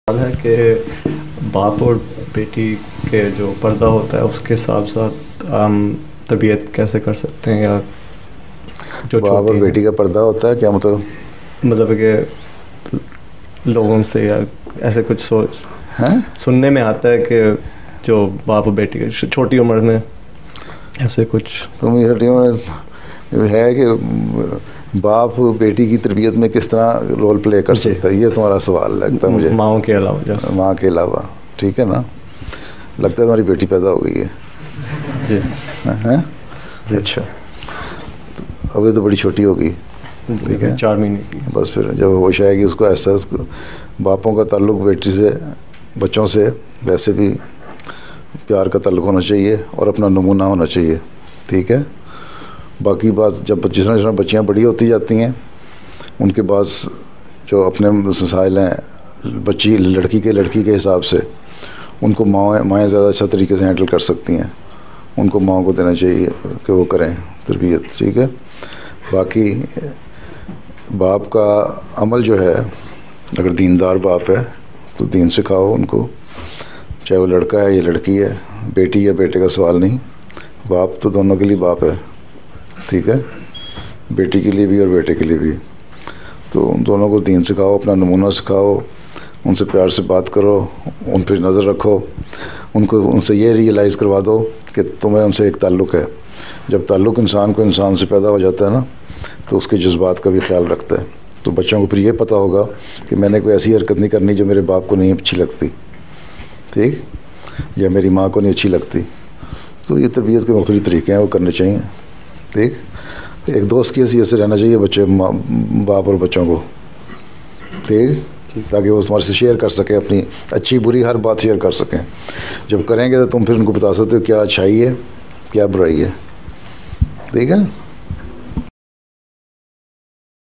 है कि बाप और बेटी के जो पर्दा होता है उसके साथ साथ तरबियत कैसे कर सकते हैं, या जो बाप और बेटी का पर्दा होता है क्या मतलब कि लोगों से या ऐसे कुछ सोच हैं? सुनने में आता है कि जो बाप और बेटी के छोटी उम्र में ऐसे कुछ तुम ये छोटी उम्र है कि बाप बेटी की तरबियत में किस तरह रोल प्ले कर सकता है, ये तुम्हारा सवाल लगता है मुझे। माँओं के अलावा, माँ के अलावा, ठीक है ना। लगता है तुम्हारी बेटी पैदा हो गई है जी हैं? जी। अच्छा, तो अभी तो बड़ी छोटी होगी, ठीक है, 4 महीने की। बस फिर जब होश आएगी उसको एहसास, बापों का ताल्लुक बेटी से, बच्चों से वैसे भी प्यार का ताल्लुक होना चाहिए और अपना नमूना होना चाहिए, ठीक है। बाकी बात जब जिस तरह बच्चियाँ बड़ी होती जाती हैं उनके बाद जो अपने मसाइल हैं बच्ची लड़की के हिसाब से उनको माएँ ज़्यादा अच्छा तरीके से हैंडल कर सकती हैं। उनको माँ को देना चाहिए कि वो करें तरबियत, ठीक है। बाकी बाप का अमल जो है, अगर दीनदार बाप है तो दीन सिखाओ उनको, चाहे वो लड़का है या लड़की है, बेटी या बेटे का सवाल नहीं, बाप तो दोनों के लिए बाप है, ठीक है, बेटी के लिए भी और बेटे के लिए भी। तो उन दोनों को दीन सिखाओ, अपना नमूना सिखाओ, उनसे प्यार से बात करो, उन पर नज़र रखो, उनको उनसे ये रियलाइज़ करवा दो कि तुम्हें उनसे एक ताल्लुक़ है। जब ताल्लुक़ इंसान को इंसान से पैदा हो जाता है ना, तो उसके जज्बात का भी ख्याल रखता है। तो बच्चों को फिर ये पता होगा कि मैंने कोई ऐसी हरकत नहीं करनी जो मेरे बाप को नहीं अच्छी लगती, ठीक, या मेरी माँ को नहीं अच्छी लगती। तो ये तरबियत के मुख्तलिफ़ तरीके हैं, वो करने चाहिए, ठीक। एक दोस्त की हैसियत से रहना चाहिए बच्चे बाप और बच्चों को, ठीक, ताकि वो तुम्हारे से शेयर कर सकें, अपनी अच्छी बुरी हर बात शेयर कर सकें। जब करेंगे तो तुम फिर उनको बता सकते हो क्या अच्छाई है क्या बुराई है, ठीक है।